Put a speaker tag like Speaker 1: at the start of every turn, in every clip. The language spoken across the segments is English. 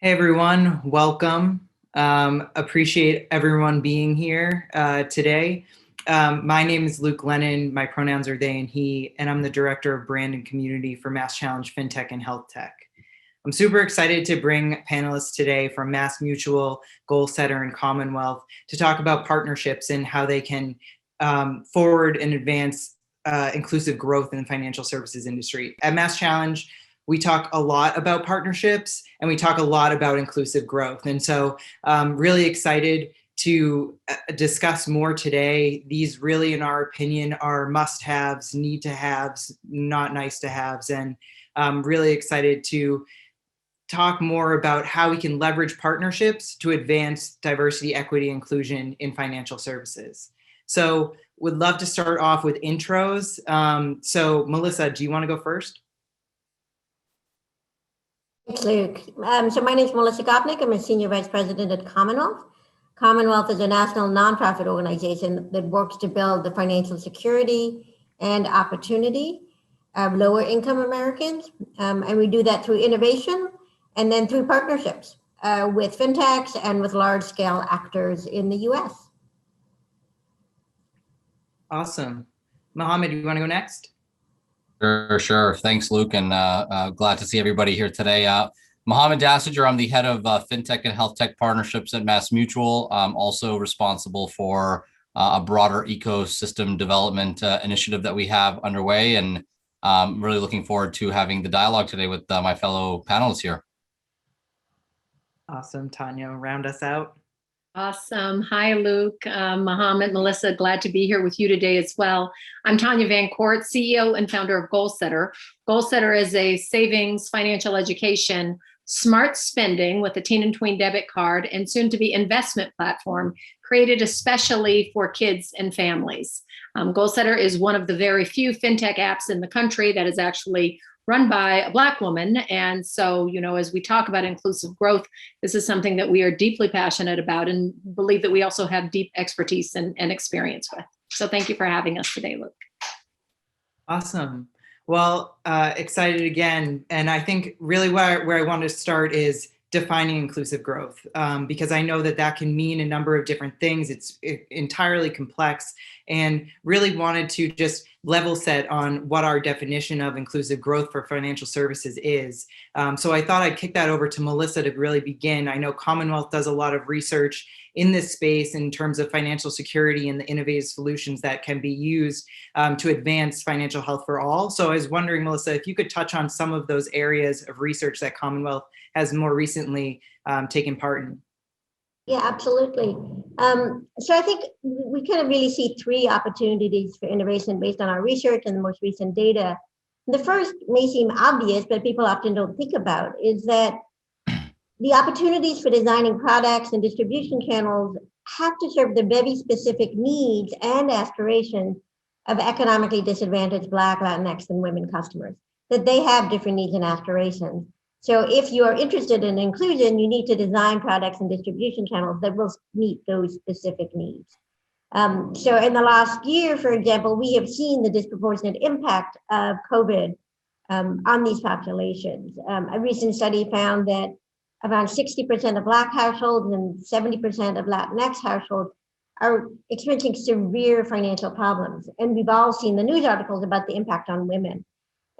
Speaker 1: Hey everyone, welcome. Appreciate everyone being here today. My name is Luke Lennon. My pronouns are they and he, and I'm the Director of Brand and Community for MassChallenge, FinTech, and HealthTech. I'm super excited to bring panelists today from MassMutual, Goalsetter, and Commonwealth to talk about partnerships and how they can forward and advance inclusive growth in the financial services industry. At MassChallenge, we talk a lot about partnerships and we talk a lot about inclusive growth. And so really excited to discuss more today. These really, in our opinion, are must-haves, need-to-haves, not nice-to-haves. And really excited to talk more about how we can leverage partnerships to advance diversity, equity, inclusion in financial services. So would love to start off with intros. So Melissa, do you want to go first?
Speaker 2: Thanks, Luke. So my name is Melissa Gopnik. I'm a Senior Vice President at Commonwealth. Commonwealth is a national nonprofit organization that works to build the financial security and opportunity of lower income Americans. And we do that through innovation and then through partnerships with FinTechs and with large scale actors in the US.
Speaker 1: Awesome. Mohammed, do you want to go next?
Speaker 3: Sure. Thanks, Luke, and glad to see everybody here today. Mohammed Dastigir, I'm the head of FinTech and HealthTech partnerships at MassMutual. I'm also responsible for a broader ecosystem development initiative that we have underway, and really looking forward to having the dialogue today with my fellow panelists here.
Speaker 1: Awesome. Tanya, round us out.
Speaker 4: Awesome. Hi, Luke, Mohammed, Melissa, glad to be here with you today as well. I'm Tanya Van Court, CEO and founder of Goalsetter. Goalsetter is a savings, financial education, smart spending with a teen and tween debit card and soon to be investment platform created especially for kids and families. Goalsetter is one of the very few FinTech apps in the country that is actually run by a Black woman. And so, as we talk about inclusive growth, this is something that we are deeply passionate about and believe that we also have deep expertise and experience with. So thank you for having us today, Luke.
Speaker 1: Awesome. Well, excited again. And I think really where I want to start is defining inclusive growth, because I know that can mean a number of different things. It's entirely complex, and really wanted to just level set on what our definition of inclusive growth for financial services is. So I thought I'd kick that over to Melissa to really begin. I know Commonwealth does a lot of research in this space in terms of financial security and the innovative solutions that can be used to advance financial health for all. So I was wondering, Melissa, if you could touch on some of those areas of research that Commonwealth has more recently taken part in.
Speaker 2: Yeah, absolutely. So I think we kind of really see three opportunities for innovation based on our research and the most recent data. The first may seem obvious, but people often don't think about, is that the opportunities for designing products and distribution channels have to serve the very specific needs and aspirations of economically disadvantaged Black, Latinx, and women customers, that they have different needs and aspirations. So if you are interested in inclusion, you need to design products and distribution channels that will meet those specific needs. So in the last year, for example, we have seen the disproportionate impact of COVID on these populations. A recent study found that around 60% of Black households and 70% of Latinx households are experiencing severe financial problems. And we've all seen the news articles about the impact on women.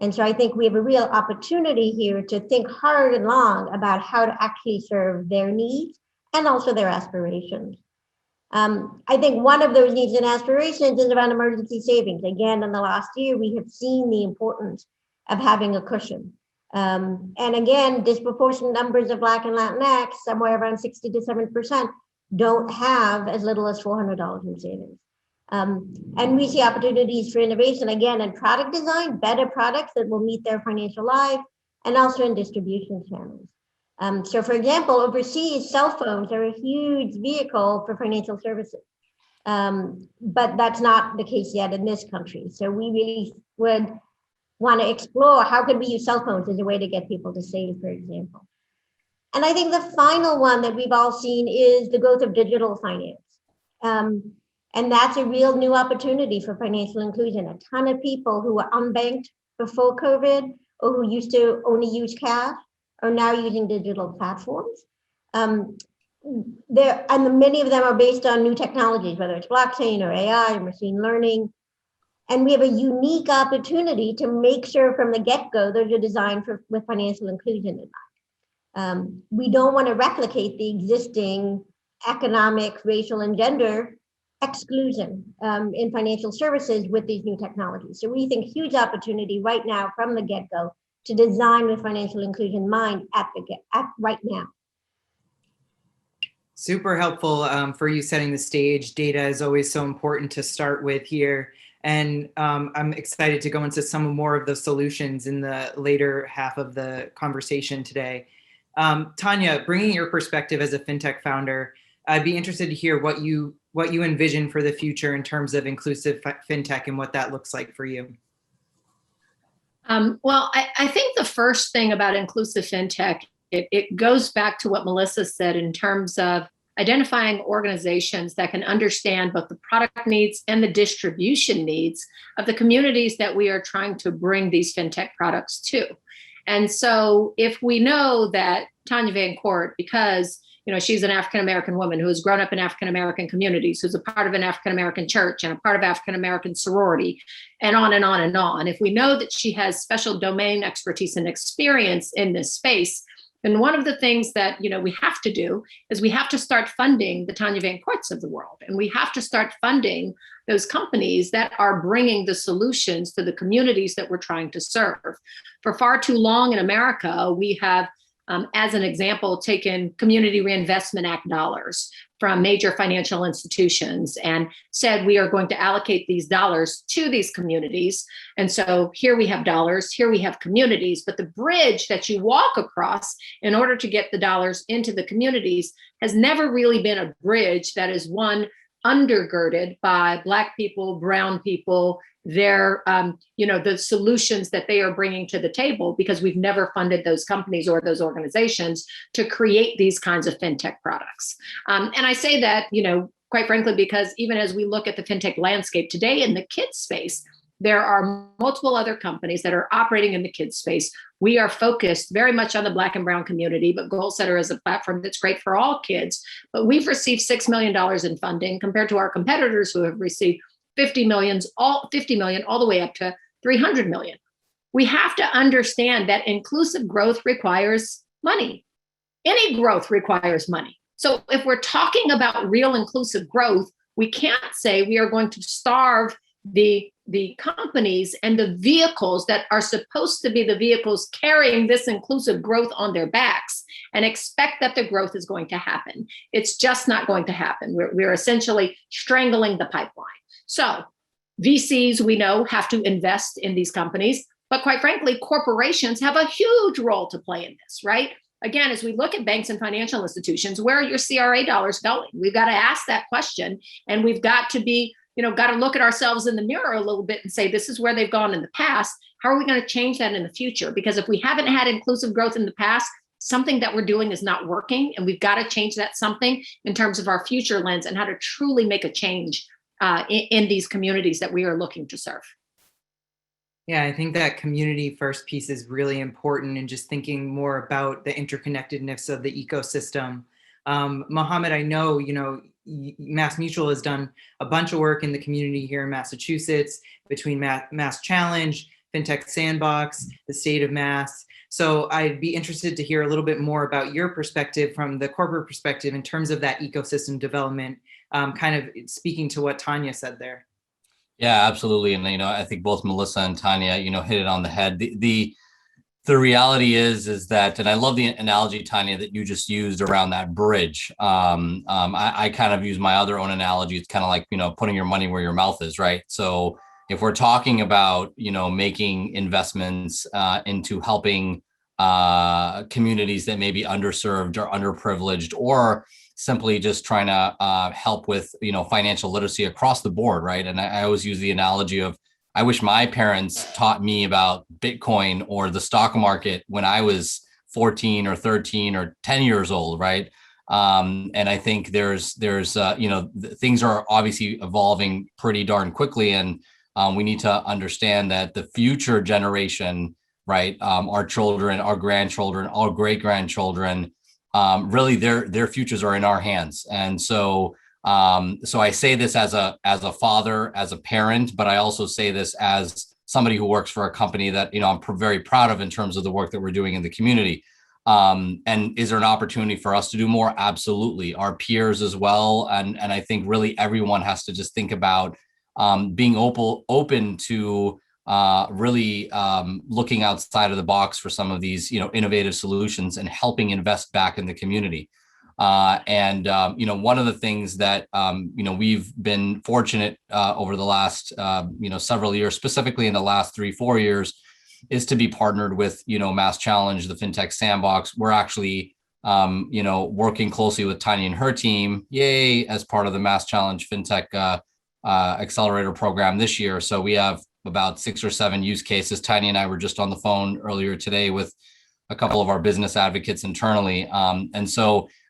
Speaker 2: And so I think we have a real opportunity here to think hard and long about how to actually serve their needs and also their aspirations. I think one of those needs and aspirations is around emergency savings. Again, in the last year, we have seen the importance of having a cushion. And again, disproportionate numbers of Black and Latinx, somewhere around 60 to 7%, don't have as little as $400 in savings. And we see opportunities for innovation, again, in product design, better products that will meet their financial life, and also in distribution channels. So for example, overseas, cell phones are a huge vehicle for financial services, but that's not the case yet in this country. So we really would want to explore how could we use cell phones as a way to get people to save, for example. And I think the final one that we've all seen is the growth of digital finance. And that's a real new opportunity for financial inclusion. A ton of people who were unbanked before COVID or who used to only use cash are now using digital platforms. Many of them are based on new technologies, whether it's blockchain or AI or machine learning. And we have a unique opportunity to make sure from the get-go those are designed with financial inclusion in mind. We don't want to replicate the existing economic, racial, and gender exclusion in financial services with these new technologies. So we think huge opportunity right now from the get-go to design with financial inclusion in mind right now.
Speaker 1: Super helpful for you setting the stage. Data is always so important to start with here. And I'm excited to go into some more of the solutions in the later half of the conversation today. Tanya, bringing your perspective as a FinTech founder, I'd be interested to hear what you envision for the future in terms of inclusive FinTech and what that looks like for you.
Speaker 4: Well, I think the first thing about inclusive FinTech, it goes back to what Melissa said in terms of identifying organizations that can understand both the product needs and the distribution needs of the communities that we are trying to bring these FinTech products to. And so if we know that Tanya Van Court, because she's an African-American woman who has grown up in African-American communities, who's a part of an African-American church and a part of African-American sorority, and on and on and on. If we know that she has special domain expertise and experience in this space, then one of the things that we have to do is we have to start funding the Tanya Van Courts of the world. And we have to start funding those companies that are bringing the solutions to the communities that we're trying to serve. For far too long in America, we have as an example, taken Community Reinvestment Act dollars from major financial institutions and said we are going to allocate these dollars to these communities. And so here we have dollars, here we have communities, but the bridge that you walk across in order to get the dollars into the communities has never really been a bridge that is one undergirded by Black people, brown people, their, the solutions that they are bringing to the table, because we've never funded those companies or those organizations to create these kinds of FinTech products. And I say that, quite frankly, because even as we look at the FinTech landscape today in the kids space, there are multiple other companies that are operating in the kids space. We are focused very much on the Black and brown community, but Goalsetter is a platform that's great for all kids. But we've received $6 million in funding compared to our competitors who have received 50 million all the way up to 300 million. We have to understand that inclusive growth requires money. Any growth requires money. So if we're talking about real inclusive growth, we can't say we are going to starve the companies and the vehicles that are supposed to be the vehicles carrying this inclusive growth on their backs and expect that the growth is going to happen. It's just not going to happen. We're essentially strangling the pipeline. So VCs, we know, have to invest in these companies, but quite frankly, corporations have a huge role to play in this, right? Again, as we look at banks and financial institutions, where are your CRA dollars going? We've got to ask that question, and we've got to be, got to look at ourselves in the mirror a little bit and say, this is where they've gone in the past. How are we going to change that in the future? Because if we haven't had inclusive growth in the past, something that we're doing is not working, and we've got to change that something in terms of our future lens and how to truly make a change in these communities that we are looking to serve.
Speaker 1: Yeah, I think that community first piece is really important, and just thinking more about the interconnectedness of the ecosystem. Mohammed, I know, MassMutual has done a bunch of work in the community here in Massachusetts between MassChallenge, FinTech Sandbox, the state of Mass. So I'd be interested to hear a little bit more about your perspective from the corporate perspective in terms of that ecosystem development, kind of speaking to what Tanya said there.
Speaker 3: Yeah, absolutely. And, I think both Melissa and Tanya, hit it on the head. The reality is that, and I love the analogy, Tanya, that you just used around that bridge. I kind of use my other own analogy. It's kind of like, putting your money where your mouth is, right? So if we're talking about, making investments into helping communities that may be underserved or underprivileged, or simply just trying to help with, financial literacy across the board, right? And I always use the analogy of, I wish my parents taught me about Bitcoin or the stock market when I was 14 or 13 or 10 years old, right? And I think there's things are obviously evolving pretty darn quickly, and we need to understand that the future generation right? Our children, our grandchildren, our great grandchildren, really their futures are in our hands. And so I say this as a father, as a parent, but I also say this as somebody who works for a company that, I'm very proud of in terms of the work that we're doing in the community. And is there an opportunity for us to do more? Absolutely. Our peers as well. And I think really everyone has to just think about being open to really looking outside of the box for some of these, innovative solutions and helping invest back in the community. One of the things that, we've been fortunate over the last, several years, specifically in the last 3-4 years, is to be partnered with, MassChallenge, the FinTech Sandbox. We're actually, working closely with Tanya and her team, as part of the MassChallenge FinTech Accelerator program this year. So we have about 6 or 7 use cases. Tanya and I were just on the phone earlier today with a couple of our business advocates internally.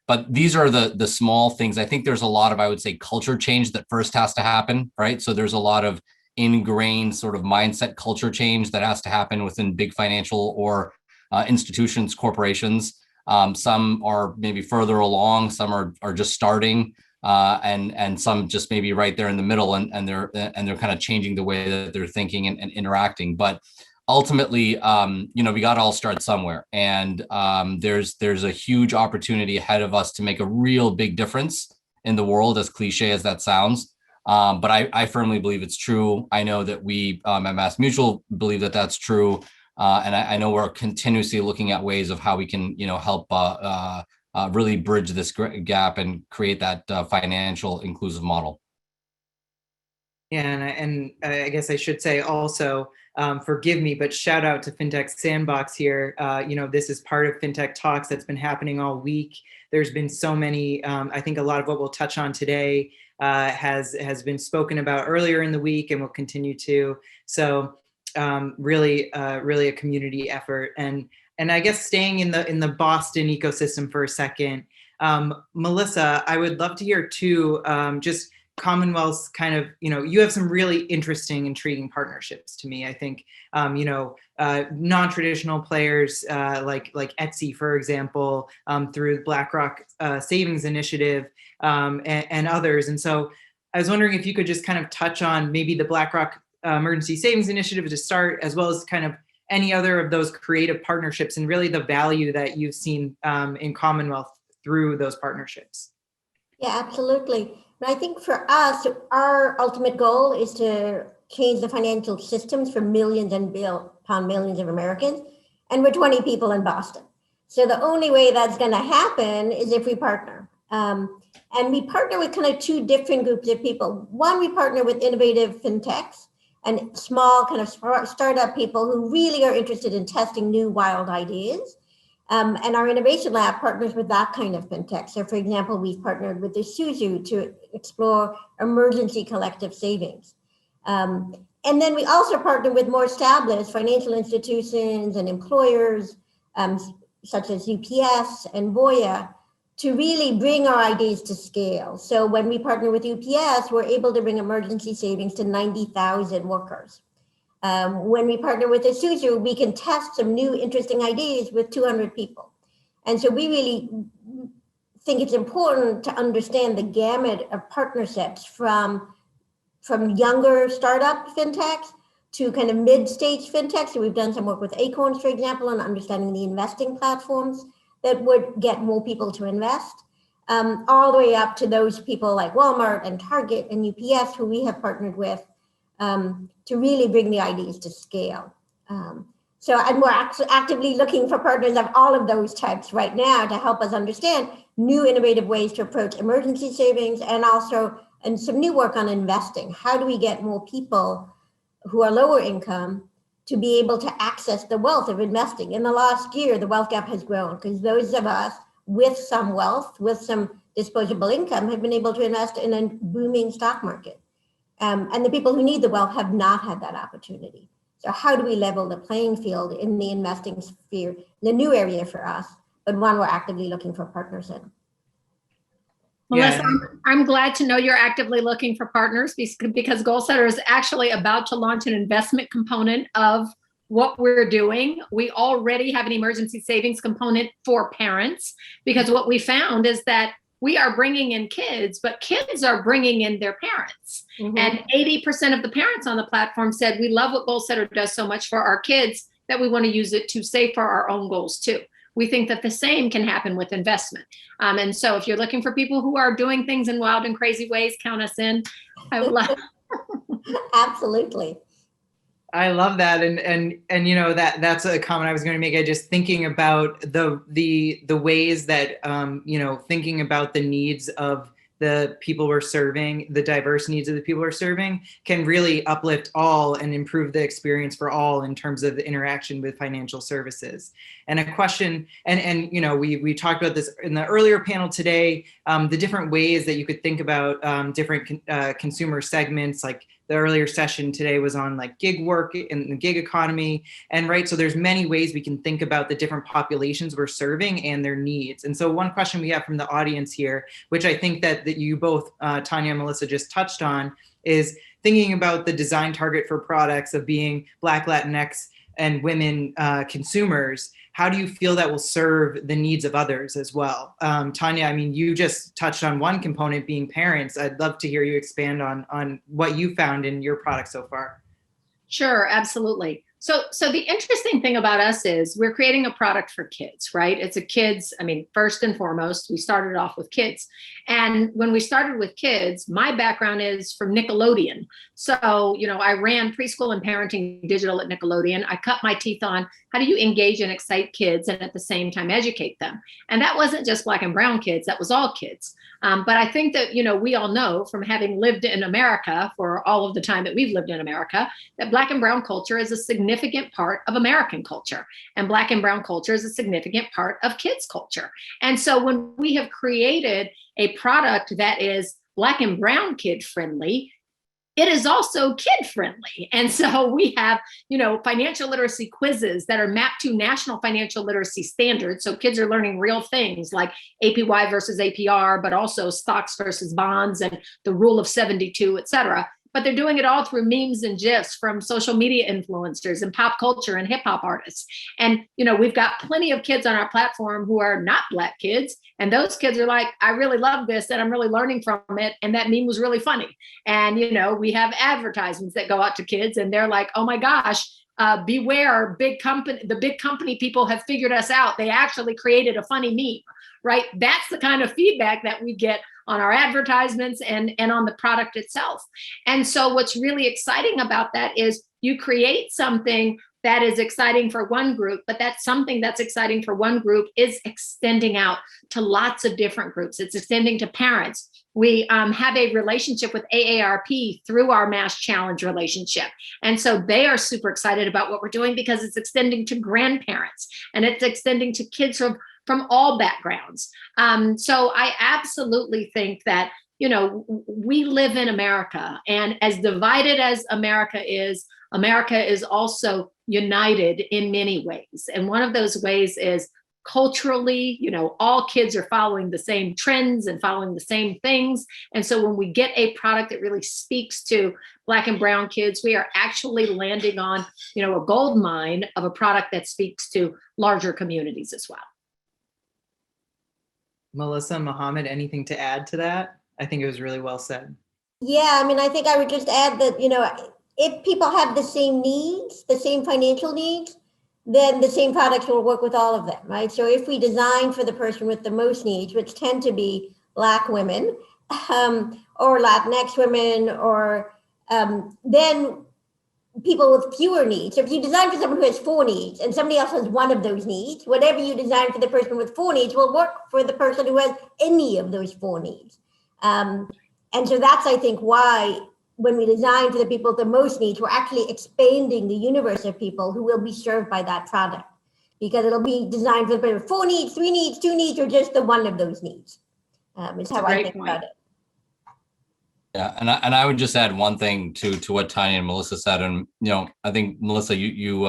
Speaker 3: But these are the small things. I think there's a lot of, I would say, culture change that first has to happen, right? So there's a lot of ingrained sort of mindset culture change that has to happen within big financial or institutions, corporations. Some are maybe further along, some are just starting, and some just maybe right there in the middle, and they're kind of changing the way that they're thinking and interacting. But ultimately, we got to all start somewhere, and there's a huge opportunity ahead of us to make a real big difference in the world, as cliche as that sounds. But I firmly believe it's true. I know that we at MassMutual believe that that's true. And I know we're continuously looking at ways of how we can, help really bridge this gap and create that financial inclusive model.
Speaker 1: Yeah, and I guess I should say also, forgive me, but shout out to FinTech Sandbox here. This is part of FinTech Talks that's been happening all week. There's been so many, I think a lot of what we'll touch on today has been spoken about earlier in the week and will continue to. So really a community effort. And I guess staying in the Boston ecosystem for a second, Melissa, I would love to hear too, just Commonwealth's kind of, you have some really interesting, intriguing partnerships to me. I think, non-traditional players like Etsy, for example, through BlackRock Savings Initiative and others. And so I was wondering if you could just kind of touch on maybe the BlackRock Emergency Savings Initiative to start, as well as kind of any other of those creative partnerships and really the value that you've seen in Commonwealth through those partnerships.
Speaker 2: Yeah, absolutely. And I think for us, our ultimate goal is to change the financial systems for millions and upon millions of Americans. And we're 20 people in Boston. So the only way that's going to happen is if we partner. And we partner with kind of 2 different groups of people. One, we partner with innovative fintechs and small kind of startup people who really are interested in testing new wild ideas. And our innovation lab partners with that kind of fintech. So for example, we've partnered with Isuzu to explore emergency collective savings. And then we also partner with more established financial institutions and employers, such as UPS and Voya, to really bring our ideas to scale. So when we partner with UPS, we're able to bring emergency savings to 90,000 workers. When we partner with Isuzu, we can test some new interesting ideas with 200 people. And so we really think it's important to understand the gamut of partnerships from younger startup fintechs to kind of mid-stage fintechs. So we've done some work with Acorns, for example, on understanding the investing platforms that would get more people to invest, all the way up to those people like Walmart and Target and UPS, who we have partnered with to really bring the ideas to scale. And we're actively looking for partners of all of those types right now to help us understand new innovative ways to approach emergency savings and some new work on investing. How do we get more people who are lower income to be able to access the wealth of investing? In the last year, the wealth gap has grown because those of us with some wealth, with some disposable income, have been able to invest in a booming stock market. And the people who need the wealth have not had that opportunity. So how do we level the playing field in the investing sphere, the new area for us, but one we're actively looking for partners in?
Speaker 4: Melissa, I'm glad to know you're actively looking for partners because Goalsetter is actually about to launch an investment component of what we're doing. We already have an emergency savings component for parents, because what we found is that we are bringing in kids, but kids are bringing in their parents. Mm-hmm. And 80% of the parents on the platform said, we love what Goalsetter does so much for our kids that we want to use it to save for our own goals too. We think that the same can happen with investment. And so if you're looking for people who are doing things in wild and crazy ways, count us in. I would love.
Speaker 2: Absolutely.
Speaker 1: I love that. And you know, that's a comment I was going to make. I just thinking about the ways that, you know, thinking about the needs of the people we're serving, the diverse needs of the people we're serving, can really uplift all and improve the experience for all in terms of the interaction with financial services. And a question, and you know, we talked about this in the earlier panel today, the different ways that you could think about different consumer segments. Like the earlier session today was on like gig work and the gig economy. And right, so there's many ways we can think about the different populations we're serving and their needs. And so one question we have from the audience here, which I think that you both, Tanya and Melissa, just touched on, is thinking about the design target for products of being Black, Latinx, and women consumers. How do you feel that will serve the needs of others as well? Tanya, I mean, you just touched on one component being parents. I'd love to hear you expand on what you found in your product so far.
Speaker 4: Sure, absolutely. So the interesting thing about us is we're creating a product for kids, right? It's a kids, I mean, first and foremost, we started off with kids. And when we started with kids, my background is from Nickelodeon. So, you know, I ran preschool and parenting digital at Nickelodeon. I cut my teeth on how do you engage and excite kids and at the same time educate them? And that wasn't just Black and brown kids, that was all kids. But I think that, you know, we all know from having lived in America for all of the time that we've lived in America, that Black and brown culture is a significant part of American culture. And Black and brown culture is a significant part of kids' culture. And so when we have created a product that is Black and brown kid friendly, it is also kid friendly. And so we have, you know, financial literacy quizzes that are mapped to national financial literacy standards. So kids are learning real things like APY versus APR, but also stocks versus bonds and the rule of 72, et cetera. But they're doing it all through memes and GIFs from social media influencers and pop culture and hip hop artists. And, you know, we've got plenty of kids on our platform who are not Black kids. And those kids are like, I really love this and I'm really learning from it. And that meme was really funny. And, you know, we have advertisements that go out to kids and they're like, oh my gosh, beware, the big company people have figured us out. They actually created a funny meme, right? That's the kind of feedback that we get on our advertisements and on the product itself. And so what's really exciting about that is you create something that is exciting for one group, but that's something that's exciting for one group is extending out to lots of different groups. It's extending to parents. We have a relationship with AARP through our MassChallenge relationship. And so they are super excited about what we're doing because it's extending to grandparents and it's extending to kids from all backgrounds. So I absolutely think that, you know, we live in America, and as divided as America is also united in many ways. And one of those ways is culturally, you know, all kids are following the same trends and following the same things. And so when we get a product that really speaks to Black and brown kids, we are actually landing on, you know, a gold mine of a product that speaks to larger communities as well.
Speaker 1: Melissa, Mohammed, anything to add to that? I think it was really well said.
Speaker 2: Yeah, I mean, I think I would just add that, you know, if people have the same needs, the same financial needs, then the same products will work with all of them, right? So if we design for the person with the most needs, which tend to be Black women or Latinx women, or then people with fewer needs. So if you design for someone who has 4 needs and somebody else has one of those needs, whatever you design for the person with 4 needs will work for the person who has any of those 4 needs. And so that's, I think, why when we design for the people with the most needs, we're actually expanding the universe of people who will be served by that product, because it'll be designed for the person with 4 needs, 3 needs, 2 needs, or just the one of those needs. Is how I think about it.
Speaker 3: Yeah, and I would just add one thing to what Tanya and Melissa said, and you know, I think Melissa, you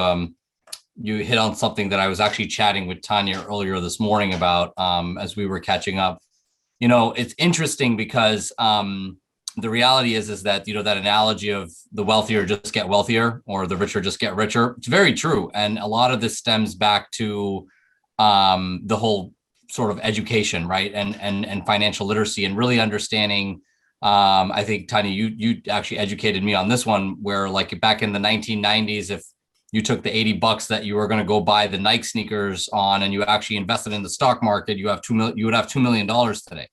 Speaker 3: hit on something that I was actually chatting with Tanya earlier this morning about as we were catching up. You know, it's interesting because the reality is that, that analogy of the wealthier just get wealthier or the richer just get richer, it's very true. And a lot of this stems back to the whole sort of education, right? And financial literacy and really understanding. I think, Tanya, you actually educated me on this one, where like back in the 1990s, if you took the $80 that you were going to go buy the Nike sneakers on and you actually invested in the stock market, you would have $2 million today.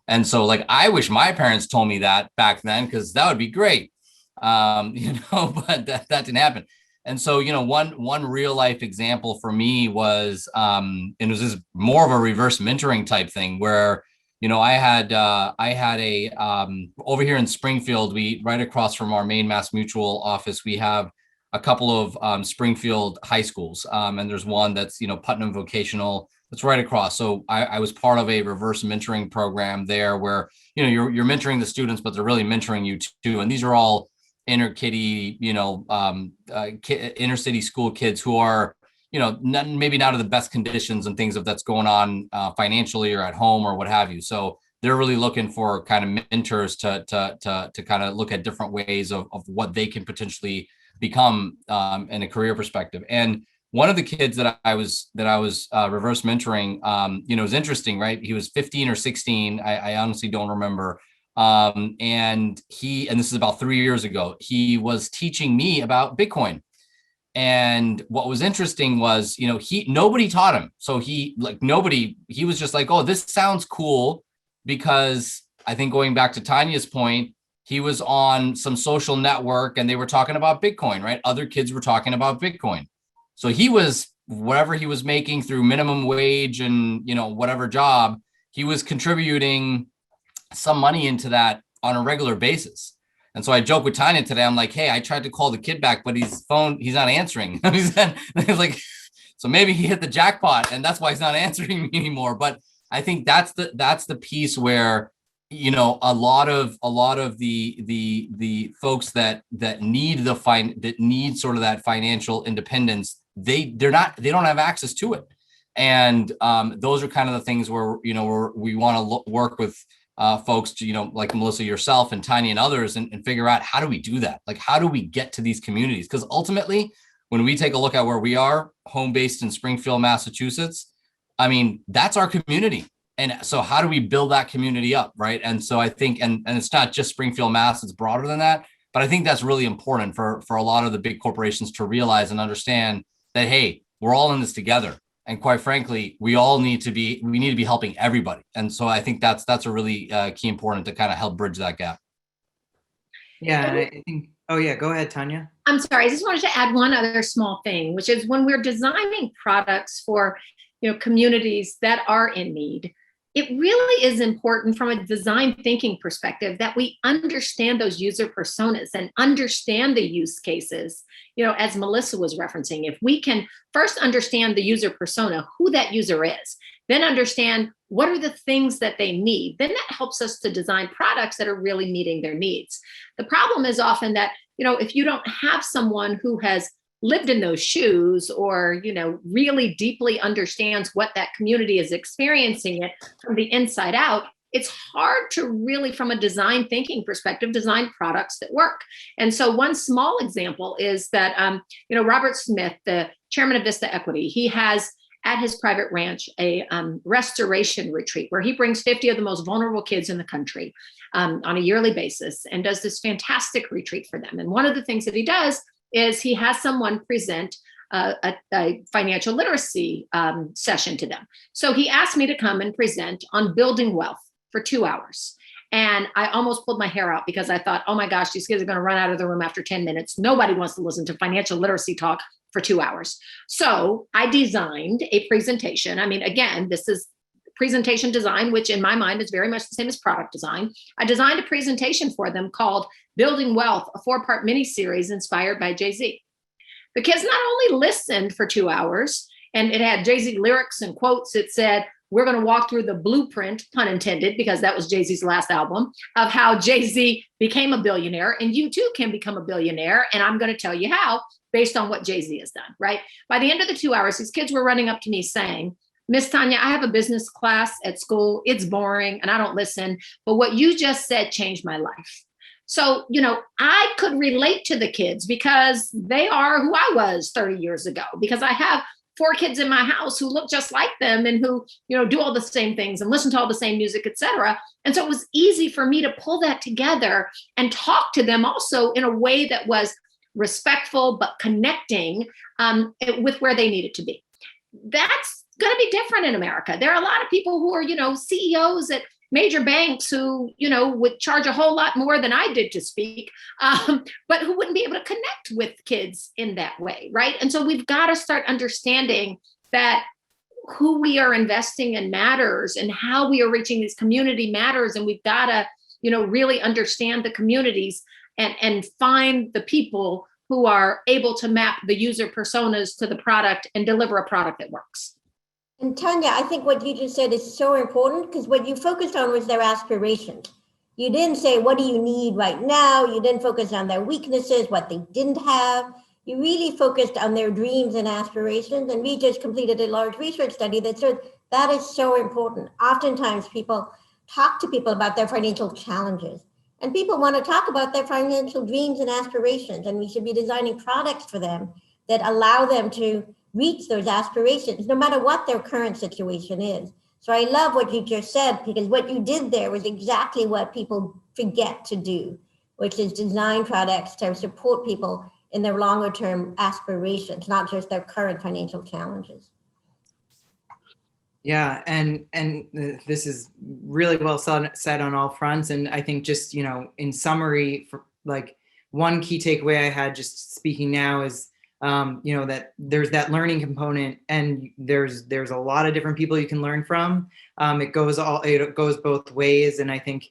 Speaker 3: And so like, I wish my parents told me that back then, because that would be great. But that didn't happen. And so, one real life example for me was, and it was just more of a reverse mentoring type thing where, I had a, over here in Springfield, right across from our main MassMutual office, we have a couple of Springfield high schools. And there's one that's, Putnam Vocational, that's right across. So I was part of a reverse mentoring program there where, you're mentoring the students, but they're really mentoring you too. And these are all inner city, inner city school kids who are, maybe not in the best conditions and things that's going on financially or at home or what have you. So they're really looking for kind of mentors to kind of look at different ways of what they can potentially become in a career perspective. And one of the kids that I was reverse mentoring, it was interesting, right? He was 15 or 16. I honestly don't remember. And this is about 3 years ago, he was teaching me about Bitcoin. And what was interesting was, nobody taught him. So he was just like, oh, this sounds cool, because I think going back to Tanya's point, he was on some social network and they were talking about Bitcoin, right? Other kids were talking about Bitcoin. So he was, whatever he was making through minimum wage and, whatever job, he was contributing some money into that on a regular basis. And so I joke with Tanya today. I'm like, hey, I tried to call the kid back, but he's not answering. He's like, so maybe he hit the jackpot and that's why he's not answering me anymore. But I think that's the piece where, a lot of the folks that need sort of that financial independence, they don't have access to it. And those are kind of the things where, where we want to work with folks to, like Melissa, yourself and Tanya and others and figure out, how do we do that? Like, how do we get to these communities? Because ultimately, when we take a look at where we are, home based in Springfield, Massachusetts, I mean, that's our community. And so how do we build that community up, right? And so I think, and it's not just Springfield, Mass, it's broader than that. But I think that's really important for a lot of the big corporations to realize and understand that, hey, we're all in this together. And quite frankly, we need to be helping everybody. And so I think that's a really key important to kind of help bridge that gap.
Speaker 1: Yeah, and I think, oh yeah, go ahead, Tanya.
Speaker 4: I'm sorry, I just wanted to add one other small thing, which is when we're designing products for, communities that are in need, it really is important from a design thinking perspective that we understand those user personas and understand the use cases. As Melissa was referencing, if we can first understand the user persona, who that user is, then understand what are the things that they need, then that helps us to design products that are really meeting their needs. The problem is often that, if you don't have someone who has lived in those shoes or, really deeply understands what that community is experiencing it from the inside out, it's hard to really, from a design thinking perspective, design products that work. And so one small example is that, Robert Smith, the chairman of Vista Equity, he has at his private ranch a restoration retreat where he brings 50 of the most vulnerable kids in the country on a yearly basis and does this fantastic retreat for them. And one of the things that he does is he has someone present a financial literacy session to them. So he asked me to come and present on building wealth for 2 hours. And I almost pulled my hair out because I thought, oh my gosh, these kids are going to run out of the room after 10 minutes. Nobody wants to listen to financial literacy talk for 2 hours. So I designed a presentation. I mean, again, this is presentation design, which in my mind is very much the same as product design. I designed a presentation for them called Building Wealth, a 4-part mini series inspired by Jay-Z. The kids not only listened for 2 hours, and it had Jay-Z lyrics and quotes. It said, we're going to walk through the blueprint, pun intended, because that was Jay-Z's last album, of how Jay-Z became a billionaire. And you too can become a billionaire. And I'm going to tell you how, based on what Jay-Z has done, right? By the end of the 2 hours, these kids were running up to me saying, Miss Tanya, I have a business class at school. It's boring and I don't listen. But what you just said changed my life. So, I could relate to the kids because they are who I was 30 years ago, because I have 4 kids in my house who look just like them and who, do all the same things and listen to all the same music, et cetera. And so it was easy for me to pull that together and talk to them also in a way that was respectful, but connecting with where they needed to be. That's going to be different in America. There are a lot of people who are, CEOs at major banks who, would charge a whole lot more than I did to speak, but who wouldn't be able to connect with kids in that way, right? And so we've got to start understanding that who we are investing in matters and how we are reaching this community matters. And we've got to, really understand the communities and find the people who are able to map the user personas to the product and deliver a product that works.
Speaker 2: And Tanya, I think what you just said is so important, because what you focused on was their aspirations. You didn't say, what do you need right now? You didn't focus on their weaknesses, what they didn't have. You really focused on their dreams and aspirations. And we just completed a large research study that said that is so important. Oftentimes people talk to people about their financial challenges, and people want to talk about their financial dreams and aspirations. And we should be designing products for them that allow them to reach those aspirations, no matter what their current situation is. So I love what you just said, because what you did there was exactly what people forget to do, which is design products to support people in their longer term aspirations, not just their current financial challenges.
Speaker 1: Yeah, and this is really well said on all fronts. And I think just, in summary, for like one key takeaway I had just speaking now is, that there's that learning component, and there's a lot of different people you can learn from. It goes both ways. And I think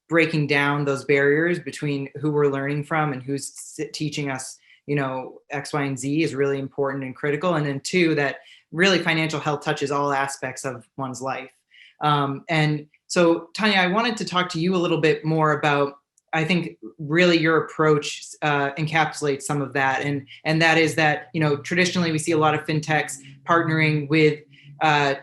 Speaker 1: breaking down those barriers between who we're learning from and who's teaching us, X, Y, and Z is really important and critical. And then 2, that really financial health touches all aspects of one's life. And so, Tanya, I wanted to talk to you a little bit more about, I think really your approach encapsulates some of that. And that is that, traditionally we see a lot of fintechs partnering with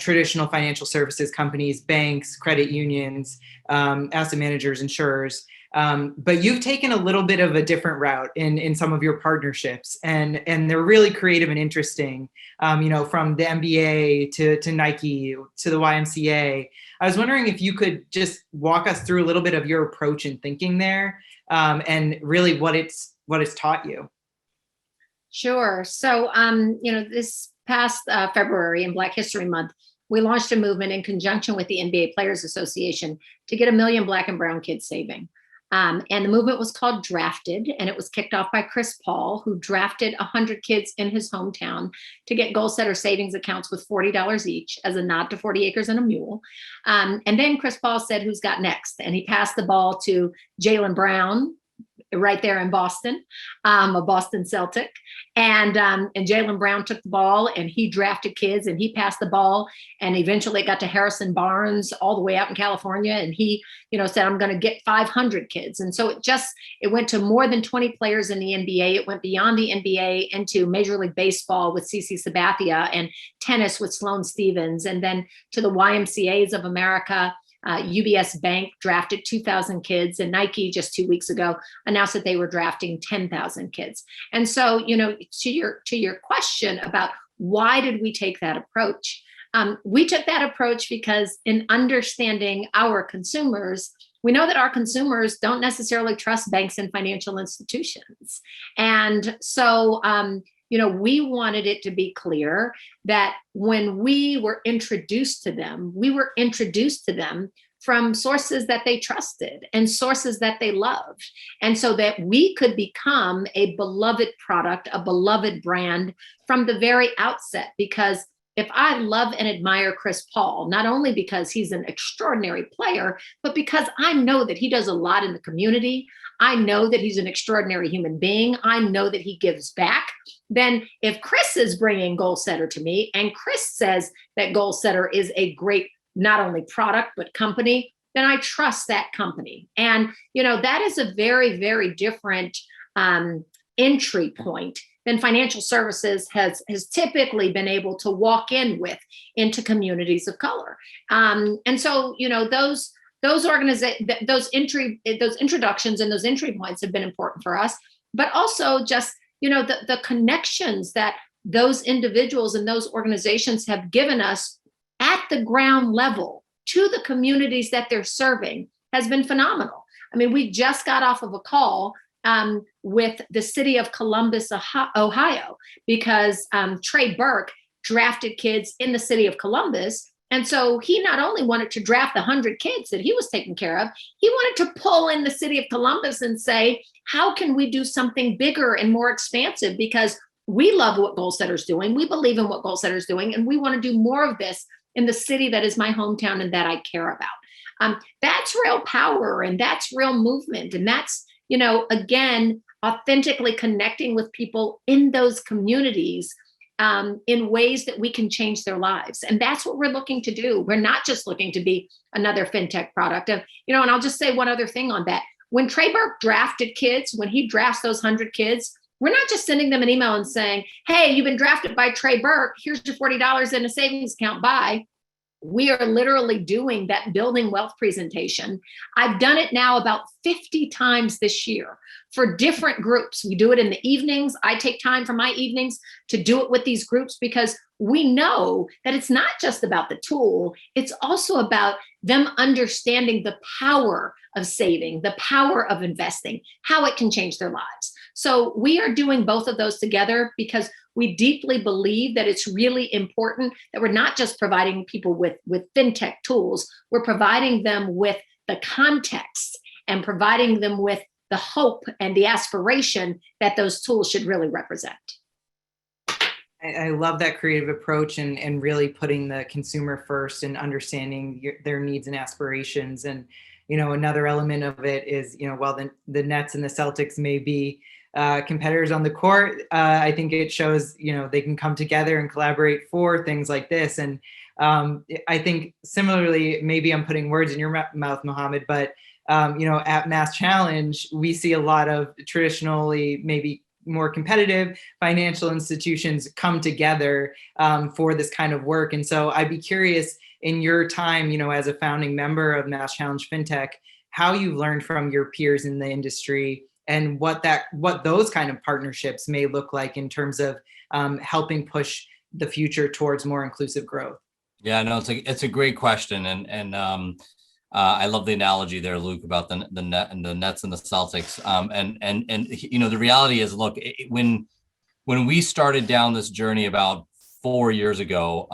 Speaker 1: traditional financial services companies, banks, credit unions, asset managers, insurers. But you've taken a little bit of a different route in some of your partnerships, and they're really creative and interesting. From the NBA to Nike to the YMCA. I was wondering if you could just walk us through a little bit of your approach and thinking there, and really what it's taught you.
Speaker 4: Sure. So, this past February in Black History Month, we launched a movement in conjunction with the NBA Players Association to get 1 million Black and brown kids saving. And the movement was called Drafted, and it was kicked off by Chris Paul, who drafted 100 kids in his hometown to get Goalsetter savings accounts with $40 each as a nod to 40 acres and a mule. And then Chris Paul said, who's got next? And he passed the ball to Jaylen Brown, right there in Boston, a Boston Celtic. And Jaylen Brown took the ball and he drafted kids and he passed the ball. And eventually it got to Harrison Barnes all the way out in California. And he, said, I'm going to get 500 kids. And so it went to more than 20 players in the NBA. It went beyond the NBA into Major League Baseball with CC Sabathia and tennis with Sloane Stephens. And then to the YMCAs of America. UBS Bank drafted 2,000 kids, and Nike just 2 weeks ago announced that they were drafting 10,000 kids. And so, to your question about why did we take that approach? We took that approach because in understanding our consumers, we know that our consumers don't necessarily trust banks and financial institutions. And so, we wanted it to be clear that when we were introduced to them from sources that they trusted and sources that they loved. And so that we could become a beloved product, a beloved brand from the very outset. Because if I love and admire Chris Paul, not only because he's an extraordinary player, but because I know that he does a lot in the community, I know that he's an extraordinary human being, I know that he gives back, then if Chris is bringing Goalsetter to me and Chris says that Goalsetter is a great, not only product, but company, then I trust that company. And, that is a very, very different entry point than financial services has typically been able to walk in with into communities of color. And so, those those introductions and those entry points have been important for us, but also just, the connections that those individuals and those organizations have given us at the ground level to the communities that they're serving has been phenomenal. I mean, we just got off of a call with the city of Columbus, Ohio, because Trey Burke drafted kids in the city of Columbus. And so he not only wanted to draft the 100 kids that he was taking care of, he wanted to pull in the city of Columbus and say, how can we do something bigger and more expansive? Because we love what Goalsetter's doing. We believe in what Goalsetter's doing, and we want to do more of this in the city that is my hometown and that I care about. That's real power, and that's real movement. And that's, again, authentically connecting with people in those communities in ways that we can change their lives. And that's what we're looking to do. We're not just looking to be another FinTech product. And I'll just say one other thing on that. When Trey Burke drafted kids, when he drafts those 100 kids, we're not just sending them an email and saying, hey, you've been drafted by Trey Burke. Here's your $40 in a savings account. Bye. We are literally doing that building wealth presentation. I've done it now about 50 times this year for different groups. We do it in the evenings. I take time from my evenings to do it with these groups because we know that it's not just about the tool. It's also about them understanding the power of saving, the power of investing, how it can change their lives. So we are doing both of those together because we deeply believe that it's really important that we're not just providing people with FinTech tools, we're providing them with the context and providing them with the hope and the aspiration that those tools should really represent.
Speaker 1: I love that creative approach and really putting the consumer first and understanding their needs and aspirations. And, another element of it is, while the Nets and the Celtics may be competitors on the court, I think it shows, they can come together and collaborate for things like this. And I think similarly, maybe I'm putting words in your mouth, Mohammed, but, at MassChallenge, we see a lot of traditionally maybe more competitive financial institutions come together for this kind of work. And so I'd be curious in your time, as a founding member of MassChallenge FinTech, how you've learned from your peers in the industry and what those kind of partnerships may look like in terms of helping push the future towards more inclusive growth.
Speaker 3: Yeah, no, it's a great question, and I love the analogy there, Luke, about the Nets and the Celtics. And the reality is, look, when we started down this journey about 4 years ago,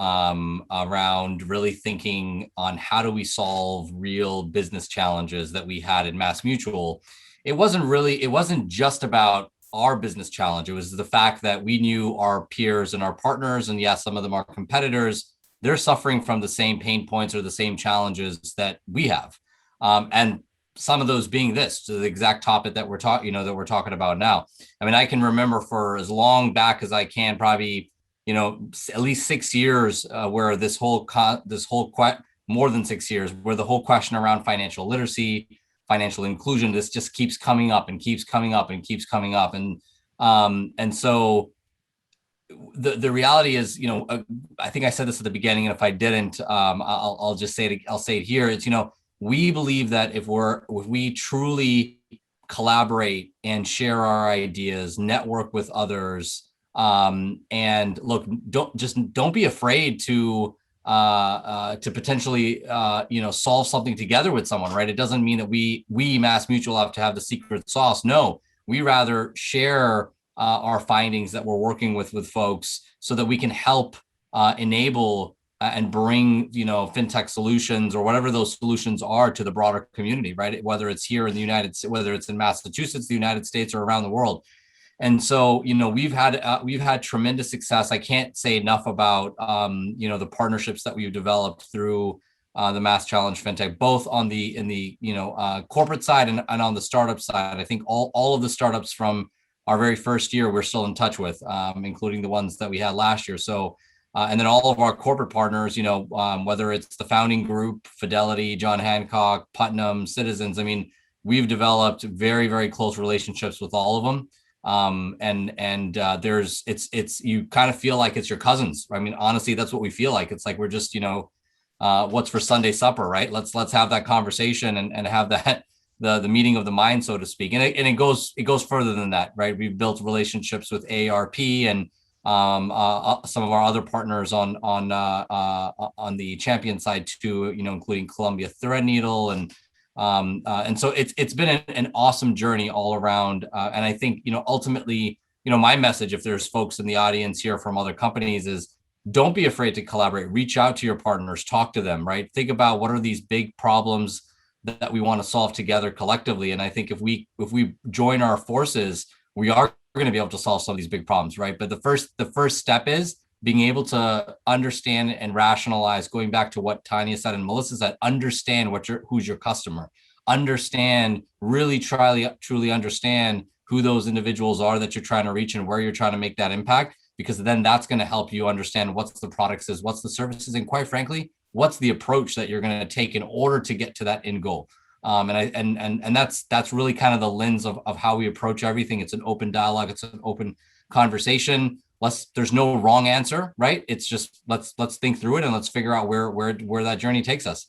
Speaker 3: around really thinking on how do we solve real business challenges that we had in MassMutual, it wasn't just about our business challenge. It was the fact that we knew our peers and our partners, and yes, some of them are competitors, they're suffering from the same pain points or the same challenges that we have. And some of those being this, so the exact topic that we're talking about now. I mean, I can remember for as long back as I can, probably, at least 6 years, where more than 6 years, where the whole question around financial literacy, financial inclusion, this just keeps coming up and keeps coming up and keeps coming up. And so the reality is, I think I said this at the beginning, and if I didn't, I'll just say it. I'll say it here. It's, we believe that if we truly collaborate and share our ideas, network with others, and look, don't be afraid to potentially solve something together with someone, right? It doesn't mean that we MassMutual have to have the secret sauce. No, we rather share our findings that we're working with folks so that we can help enable and bring FinTech solutions or whatever those solutions are to the broader community, right? Whether it's here in the United States, whether it's in Massachusetts, the United States, or around the world. And so, we've had tremendous success. I can't say enough about, the partnerships that we've developed through the MassChallenge FinTech, both in the corporate side and on the startup side. I think all of the startups from our very first year, we're still in touch with, including the ones that we had last year. So, and then all of our corporate partners, whether it's the founding group, Fidelity, John Hancock, Putnam, Citizens. I mean, we've developed very, very close relationships with all of them. It's you kind of feel like it's your cousins. I mean, honestly, that's what we feel like. It's like we're just, what's for Sunday supper, right? Let's have that conversation and have that the meeting of the mind, so to speak. And it goes further than that, right? We've built relationships with AARP and some of our other partners on the champion side too, including Columbia Threadneedle, and so it's been an awesome journey all around. And I think ultimately, my message, if there's folks in the audience here from other companies, is don't be afraid to collaborate. Reach out to your partners, talk to them, right? Think about what are these big problems that we want to solve together collectively. And I think if we join our forces, we are going to be able to solve some of these big problems, right? But the first step is being able to understand and rationalize, going back to what Tanya said and Melissa said, understand who's your customer, understand, really truly understand who those individuals are that you're trying to reach and where you're trying to make that impact, because then that's going to help you understand what's the products is, what's the services, and quite frankly, what's the approach that you're going to take in order to get to that end goal. And that's really kind of the lens of how we approach everything. It's an open dialogue. It's an open conversation. There's no wrong answer, right? It's just let's think through it and let's figure out where that journey takes us.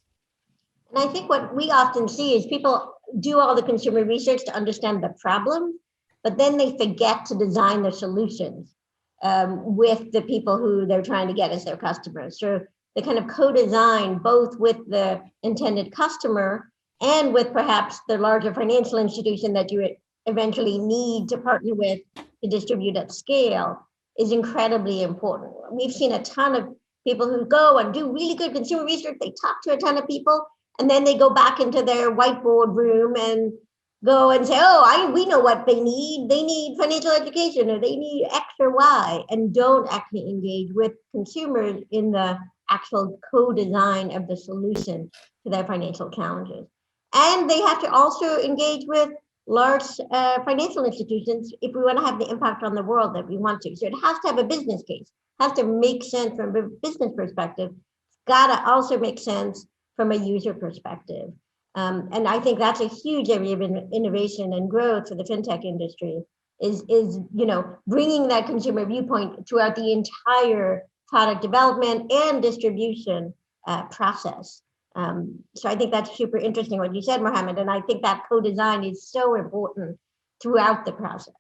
Speaker 2: And I think what we often see is people do all the consumer research to understand the problem, but then they forget to design the solutions with the people who they're trying to get as their customers. So they kind of co-design both with the intended customer and with perhaps the larger financial institution that you eventually need to partner with to distribute at scale is incredibly important. We've seen a ton of people who go and do really good consumer research. They talk to a ton of people, and then they go back into their whiteboard room and go and say, we know what they need. They need financial education, or they need X or Y, and don't actually engage with consumers in the actual co-design of the solution to their financial challenges. And they have to also engage with large financial institutions if we want to have the impact on the world that we want to. So it has to have a business case, has to make sense from a business perspective. It's got to also make sense from a user perspective. And I think that's a huge area of innovation and growth for the FinTech industry is bringing that consumer viewpoint throughout the entire product development and distribution process. So I think that's super interesting what you said, Mohammed, and I think that co-design is so important throughout the process.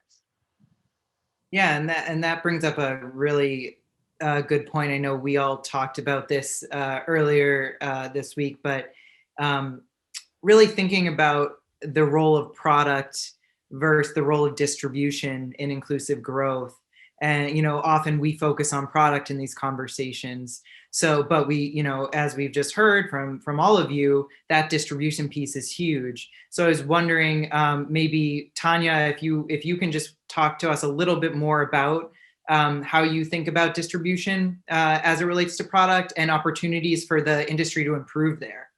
Speaker 1: Yeah, and that brings up a really good point. I know we all talked about this earlier this week, but really thinking about the role of product versus the role of distribution in inclusive growth. And, often we focus on product in these conversations. So, but we, as we've just heard from all of you, that distribution piece is huge. So I was wondering, maybe Tanya, if you can just talk to us a little bit more about how you think about distribution as it relates to product and opportunities for the industry to improve there.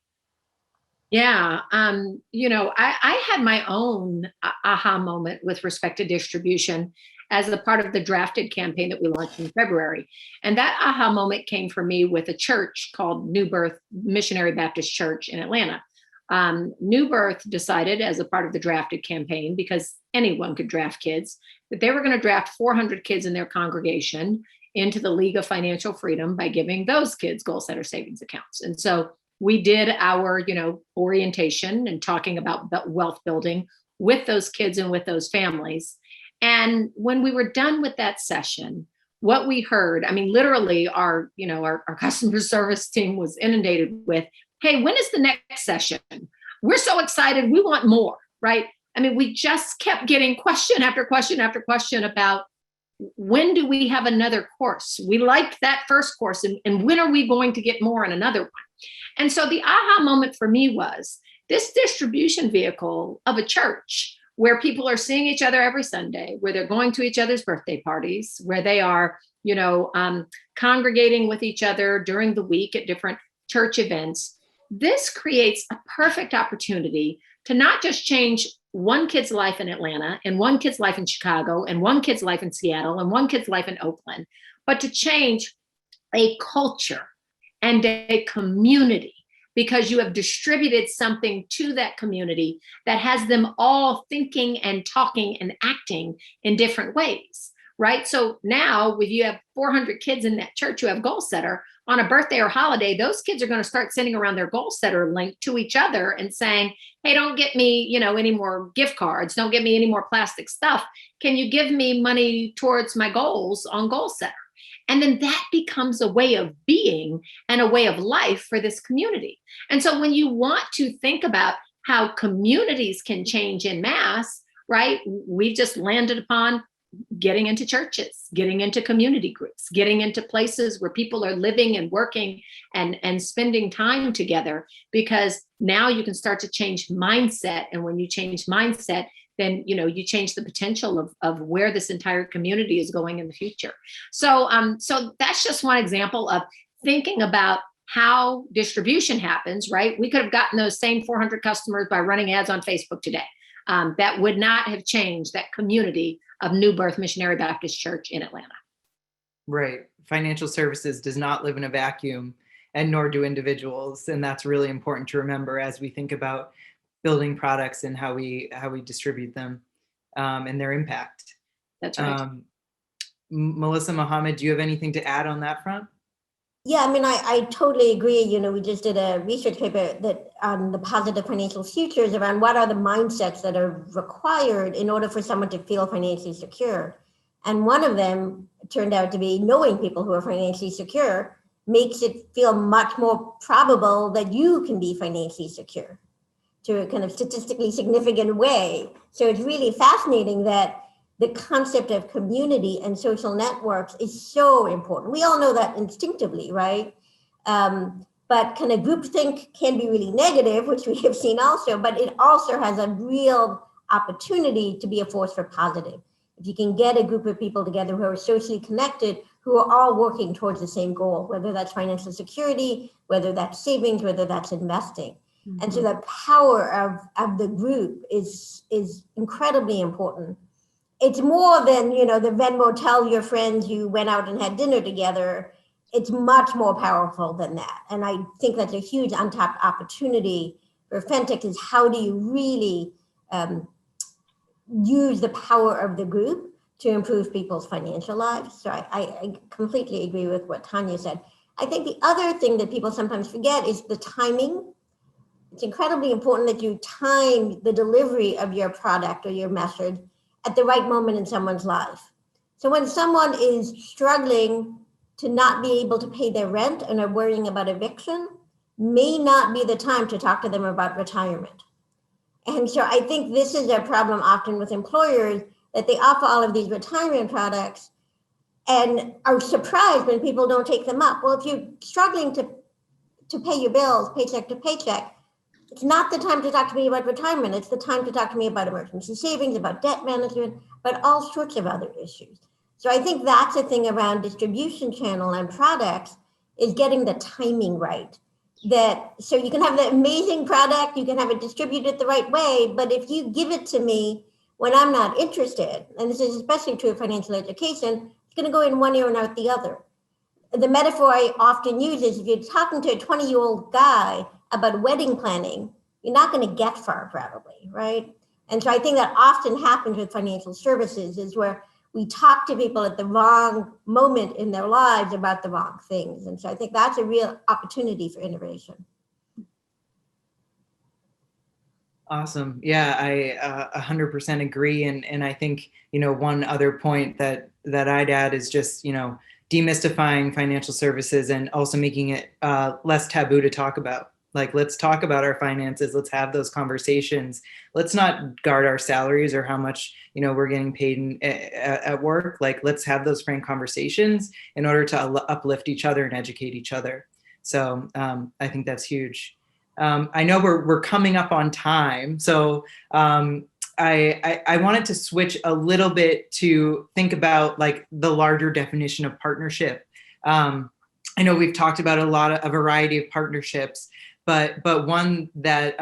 Speaker 4: Yeah, I had my own aha moment with respect to distribution as a part of the Drafted campaign that we launched in February. And that aha moment came for me with a church called New Birth Missionary Baptist Church in Atlanta. New Birth decided, as a part of the Drafted campaign, because anyone could draft kids, that they were going to draft 400 kids in their congregation into the League of Financial Freedom by giving those kids Goalsetter savings accounts. And so we did our, orientation and talking about wealth building with those kids and with those families. And when we were done with that session, what we heard, literally our customer service team was inundated with, hey, when is the next session? We're so excited. We want more, right? We just kept getting question after question after question about when do we have another course? We liked that first course, and when are we going to get more in another one? And so the aha moment for me was this distribution vehicle of a church where people are seeing each other every Sunday, where they're going to each other's birthday parties, where they are, congregating with each other during the week at different church events. This creates a perfect opportunity to not just change one kid's life in Atlanta and one kid's life in Chicago and one kid's life in Seattle and one kid's life in Oakland, but to change a culture and a community, because you have distributed something to that community that has them all thinking and talking and acting in different ways, right? So now if you have 400 kids in that church who have Goalsetter, on a birthday or holiday, those kids are going to start sending around their Goalsetter link to each other and saying, hey, don't get me, any more gift cards. Don't get me any more plastic stuff. Can you give me money towards my goals on Goalsetter? And then that becomes a way of being and a way of life for this community. And so when you want to think about how communities can change in mass, right? We've just landed upon getting into churches, getting into community groups, getting into places where people are living and working and spending time together, because now you can start to change mindset. And when you change mindset, then you change the potential of where this entire community is going in the future. So that's just one example of thinking about how distribution happens, right? We could have gotten those same 400 customers by running ads on Facebook today. That would not have changed that community of New Birth Missionary Baptist Church in Atlanta.
Speaker 1: Right. Financial services does not live in a vacuum, and nor do individuals. And that's really important to remember as we think about building products and how we distribute them and their impact.
Speaker 4: That's right.
Speaker 1: Melissa, Mohammed, do you have anything to add on that front?
Speaker 2: Yeah, I mean, I totally agree. We just did a research paper that on the positive financial futures around what are the mindsets that are required in order for someone to feel financially secure. And one of them turned out to be knowing people who are financially secure makes it feel much more probable that you can be financially secure to a kind of statistically significant way. So it's really fascinating that the concept of community and social networks is so important. We all know that instinctively, right? But kind of groupthink can be really negative, which we have seen also, but it also has a real opportunity to be a force for positive. If you can get a group of people together who are socially connected, who are all working towards the same goal, whether that's financial security, whether that's savings, whether that's investing. Mm-hmm. And so the power of the group is incredibly important. It's more than, the Venmo tell your friends you went out and had dinner together. It's much more powerful than that. And I think that's a huge untapped opportunity for FinTech is how do you really use the power of the group to improve people's financial lives. So I completely agree with what Tanya said. I think the other thing that people sometimes forget is the timing. It's incredibly important that you time the delivery of your product or your message at the right moment in someone's life. So when someone is struggling to not be able to pay their rent and are worrying about eviction, may not be the time to talk to them about retirement. And so I think this is a problem often with employers, that they offer all of these retirement products and are surprised when people don't take them up. Well, if you're struggling to pay your bills, paycheck to paycheck, it's not the time to talk to me about retirement. It's the time to talk to me about emergency savings, about debt management, but all sorts of other issues. So I think that's the thing around distribution channel and products is getting the timing right. So you can have the amazing product, you can have it distributed the right way, but if you give it to me when I'm not interested, and this is especially true of financial education, it's going to go in one ear and out the other. The metaphor I often use is if you're talking to a 20-year-old guy about wedding planning, you're not going to get far probably, right? And so I think that often happens with financial services is where we talk to people at the wrong moment in their lives about the wrong things. And so I think that's a real opportunity for innovation.
Speaker 1: Awesome. Yeah, I 100% agree. And I think, one other point that I'd add is just, demystifying financial services and also making it less taboo to talk about. Like, let's talk about our finances. Let's have those conversations. Let's not guard our salaries or how much, we're getting paid at work. Like, let's have those frank conversations in order to uplift each other and educate each other. So I think that's huge. I know we're coming up on time. So I wanted to switch a little bit to think about like the larger definition of partnership. I know we've talked about a variety of partnerships, but one that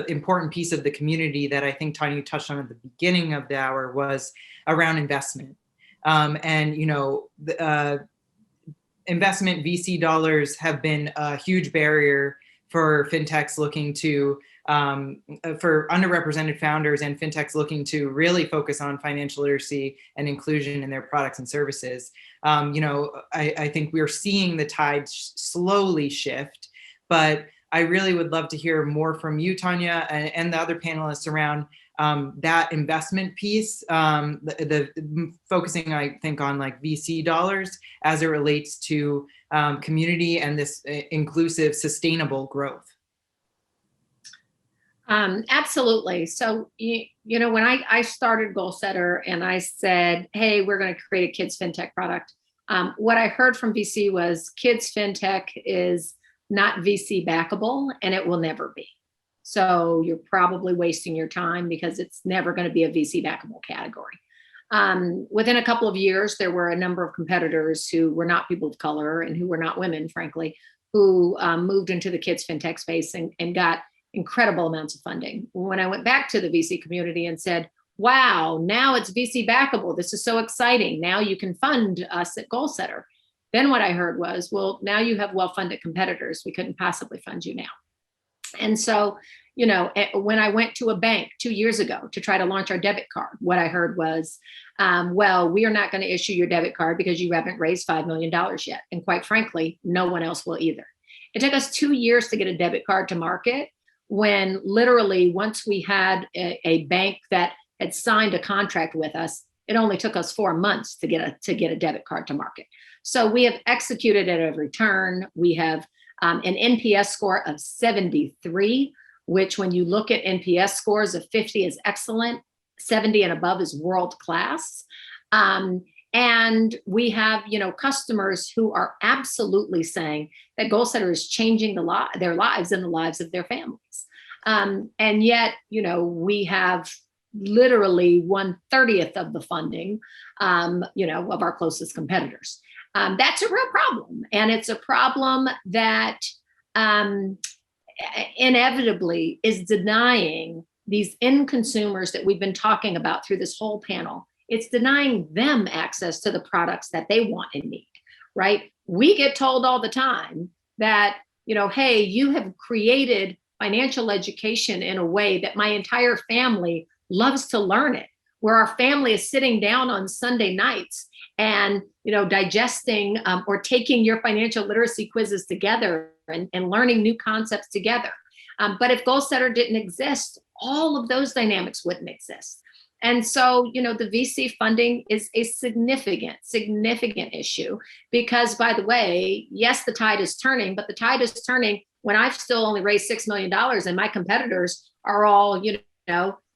Speaker 1: important piece of the community that I think Tanya touched on at the beginning of the hour was around investment. Investment VC dollars have been a huge barrier for fintechs looking to for underrepresented founders and fintechs looking to really focus on financial literacy and inclusion in their products and services. I think we're seeing the tide slowly shift, but I really would love to hear more from you, Tanya, and the other panelists around that investment piece, the focusing, I think, on like VC dollars as it relates to community and this inclusive, sustainable growth.
Speaker 4: Absolutely. So, when I started Goalsetter and I said, hey, we're going to create a kids fintech product, what I heard from VC was kids fintech is not VC backable and it will never be. So you're probably wasting your time because it's never going to be a VC backable category. Within a couple of years, there were a number of competitors who were not people of color and who were not women, frankly, who moved into the kids fintech space and got incredible amounts of funding. When I went back to the VC community and said, wow, now it's VC backable. This is so exciting. Now you can fund us at Goalsetter. Then what I heard was, well, now you have well-funded competitors. We couldn't possibly fund you now. And so, when I went to a bank 2 years ago to try to launch our debit card, what I heard was, well, we are not going to issue your debit card because you haven't raised $5 million yet. And quite frankly, no one else will either. It took us 2 years to get a debit card to market, when literally once we had a bank that had signed a contract with us, it only took us 4 months to get a debit card to market. So we have executed at every turn. We have an NPS score of 73, which when you look at NPS scores of 50 is excellent, 70 and above is world class. And we have, customers who are absolutely saying that Goalsetter is changing their lives and the lives of their families. And yet, we have literally 1/30 of the funding, of our closest competitors. That's a real problem. And it's a problem that inevitably is denying these end consumers that we've been talking about through this whole panel. It's denying them access to the products that they want and need, right? We get told all the time that, hey, you have created financial education in a way that my entire family loves to learn it, where our family is sitting down on Sunday nights and, digesting or taking your financial literacy quizzes together and learning new concepts together. But if Goalsetter didn't exist, all of those dynamics wouldn't exist. And so, the VC funding is a significant issue because, by the way, yes, the tide is turning, but the tide is turning when I've still only raised $6 million and my competitors are all,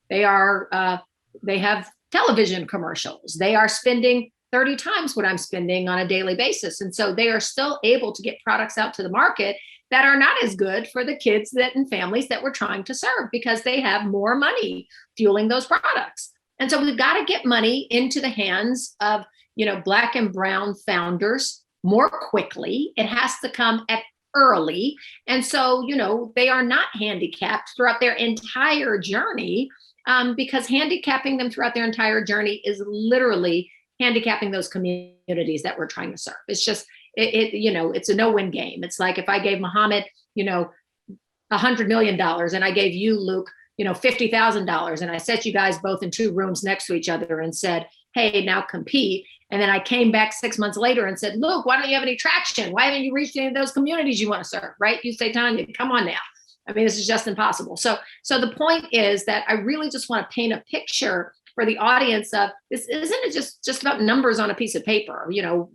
Speaker 4: they have television commercials. They are spending 30 times what I'm spending on a daily basis. And so they are still able to get products out to the market that are not as good for the kids and families that we're trying to serve because they have more money fueling those products. And so we've got to get money into the hands of, Black and brown founders more quickly. It has to come at early. And so, they are not handicapped throughout their entire journey because handicapping them throughout their entire journey is literally handicapping those communities that we're trying to serve. It's just, it's a no-win game. It's like if I gave Mohammed, $100 million and I gave you, Luke, $50,000 and I set you guys both in 2 rooms next to each other and said, hey, now compete. And then I came back 6 months later and said, Luke, why don't you have any traction? Why haven't you reached any of those communities you want to serve, right? You say, Tanya, come on now. I mean, this is just impossible. So the point is that I really just want to paint a picture for the audience of this isn't just about numbers on a piece of paper,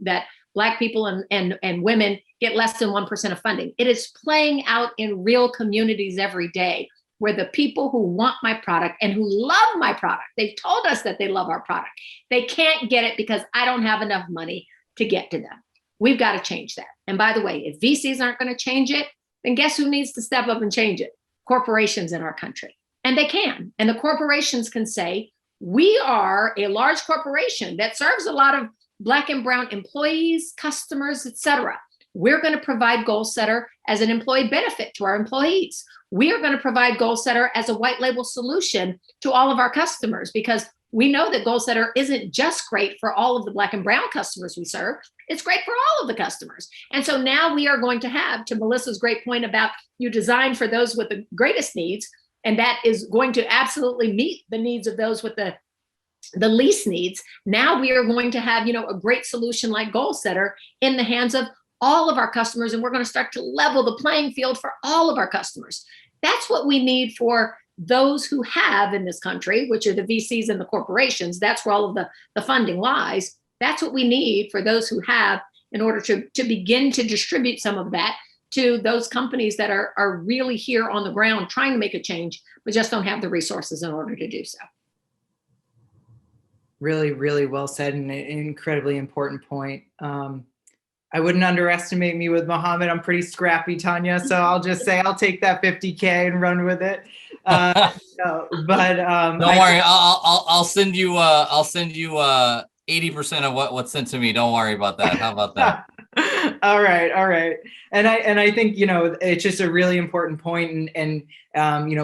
Speaker 4: that Black people and women get less than 1% of funding. It is playing out in real communities every day where the people who want my product and who love my product, they've told us that they love our product. They can't get it because I don't have enough money to get to them. We've got to change that. And by the way, if VCs aren't going to change it, then guess who needs to step up and change it? Corporations in our country. And they can. And the corporations can say, we are a large corporation that serves a lot of Black and brown employees, customers, et cetera. We're going to provide Goalsetter as an employee benefit to our employees. We are going to provide Goalsetter as a white label solution to all of our customers because we know that Goalsetter isn't just great for all of the Black and brown customers we serve. It's great for all of the customers. And so now we are going to have, to Melissa's great point about you design for those with the greatest needs, and that is going to absolutely meet the needs of those with the least needs. Now we are going to have, a great solution like Goalsetter in the hands of all of our customers, and we're going to start to level the playing field for all of our customers. That's what we need for those who have in this country, which are the VCs and the corporations. That's where all of the funding lies. That's what we need for those who have, in order to begin to distribute some of that to those companies that are really here on the ground trying to make a change, but just don't have the resources in order to do so.
Speaker 1: Really, really well said, and an incredibly important point. I wouldn't underestimate me with Mohammed. I'm pretty scrappy, Tanya. So I'll just say I'll take that 50K and run with it. Don't
Speaker 3: worry. I'll send you 80% of what's sent to me. Don't worry about that. How about that?
Speaker 1: All right. And I think, it's just a really important point, and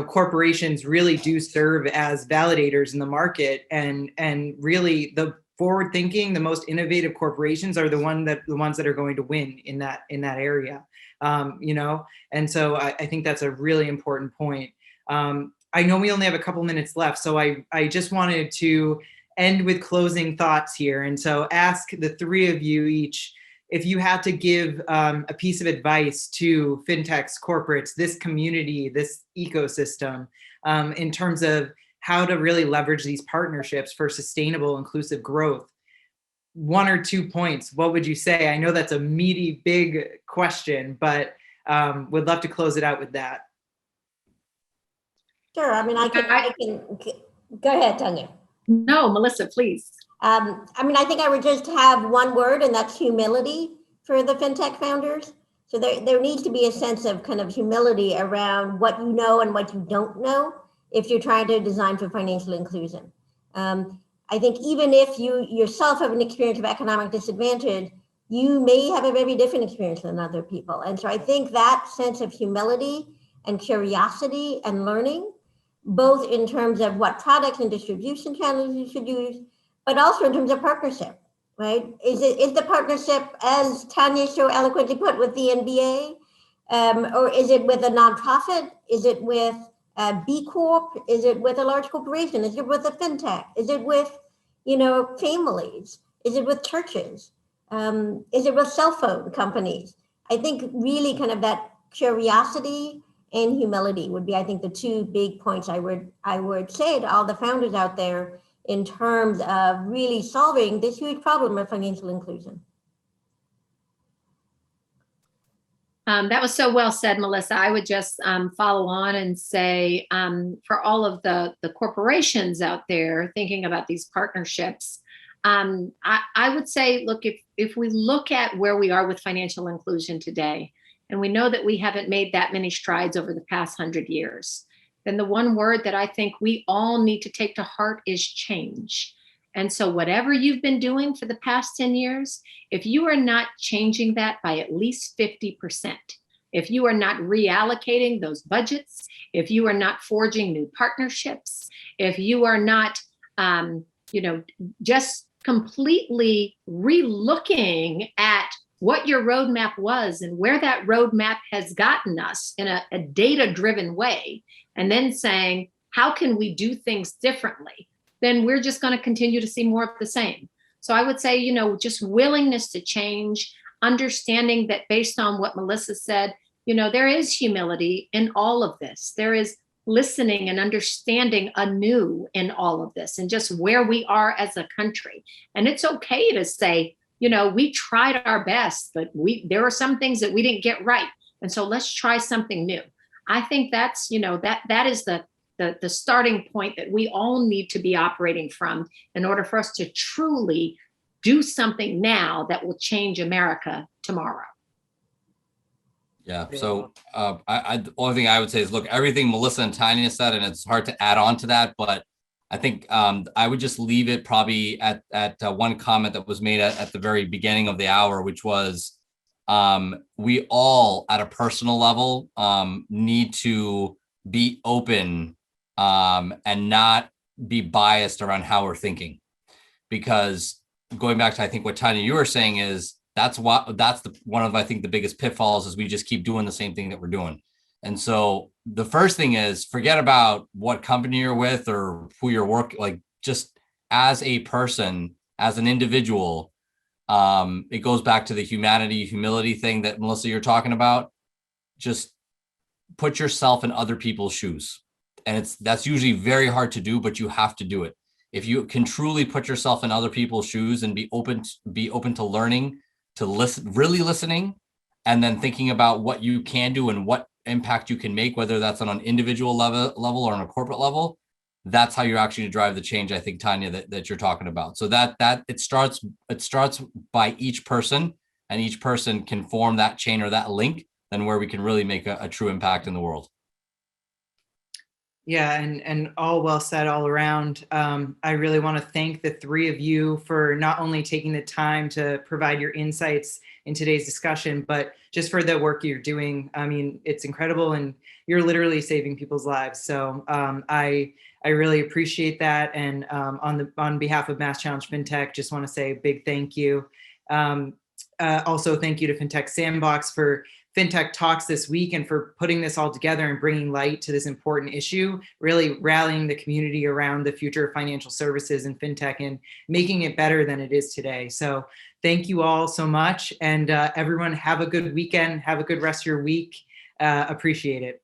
Speaker 1: corporations really do serve as validators in the market, and really the forward thinking, the most innovative corporations are the ones that are going to win in that area. And so I think that's a really important point. I know we only have a couple minutes left, so I just wanted to end with closing thoughts here. And so ask the three of you each, if you had to give a piece of advice to fintechs, corporates, this community, this ecosystem, in terms of how to really leverage these partnerships for sustainable, inclusive growth, 1 or 2 points, what would you say? I know that's a meaty, big question, but would love to close it out with that.
Speaker 2: Sure. I mean, I can go ahead, Tanya.
Speaker 4: No, Melissa, please.
Speaker 2: I think I would just have one word, and that's humility for the fintech founders. So there needs to be a sense of kind of humility around what you know and what you don't know if you're trying to design for financial inclusion. I think even if you yourself have an experience of economic disadvantage, you may have a very different experience than other people. And so I think that sense of humility and curiosity and learning, both in terms of what products and distribution channels you should use, but also in terms of partnership, right? Is the partnership, as Tanya so eloquently put, with the NBA, or is it with a nonprofit? Is it with a B Corp? Is it with a large corporation? Is it with a fintech? Is it with, families? Is it with churches? Is it with cell phone companies? I think really kind of that curiosity and humility would be, I think, the two big points I would say to all the founders out there in terms of really solving this huge problem of financial inclusion.
Speaker 4: That was so well said, Melissa. I would just follow on and say, for all of the corporations out there thinking about these partnerships, I would say, look, if we look at where we are with financial inclusion today, and we know that we haven't made that many strides over the past 100 years, then the one word that I think we all need to take to heart is change. And so whatever you've been doing for the past 10 years, if you are not changing that by at least 50%, if you are not reallocating those budgets, if you are not forging new partnerships, if you are not, just completely relooking at what your roadmap was and where that roadmap has gotten us in a data-driven way, and then saying, how can we do things differently? Then we're just going to continue to see more of the same. So I would say, just willingness to change, understanding that based on what Melissa said, there is humility in all of this. There is listening and understanding anew in all of this, and just where we are as a country. And it's okay to say, we tried our best, but there are some things that we didn't get right. And so let's try something new. I think that's, that is the starting point that we all need to be operating from in order for us to truly do something now that will change America tomorrow.
Speaker 3: Yeah. So the only thing I would say is, look, everything Melissa and Tanya said, and it's hard to add on to that, but I think I would just leave it probably at one comment that was made at the very beginning of the hour, which was we all at a personal level need to be open and not be biased around how we're thinking. Because going back to, I think what Tanya, you were saying is, one of, I think, the biggest pitfalls is we just keep doing the same thing that we're doing. And so the first thing is forget about what company you're with or who you're working, like just as a person, as an individual. It goes back to the humility thing that Melissa, you're talking about. Just put yourself in other people's shoes. And that's usually very hard to do, but you have to do it. If you can truly put yourself in other people's shoes and be open to learning, to listen, really listening, and then thinking about what you can do and what impact you can make, whether that's on an individual level or on a corporate level, that's how you're actually to drive the change, I think, Tanya, that you're talking about. So that it starts by each person, and each person can form that chain or that link, then where we can really make a true impact in the world.
Speaker 1: Yeah, and all well said all around. I really want to thank the three of you for not only taking the time to provide your insights in today's discussion, but just for the work you're doing. I mean, it's incredible, and you're literally saving people's lives. So I really appreciate that. And on behalf of MassChallenge FinTech, just want to say a big thank you. Also, thank you to FinTech Sandbox for FinTech Talks this week and for putting this all together and bringing light to this important issue, really rallying the community around the future of financial services and FinTech and making it better than it is today. So thank you all so much. And everyone have a good weekend. Have a good rest of your week. Appreciate it.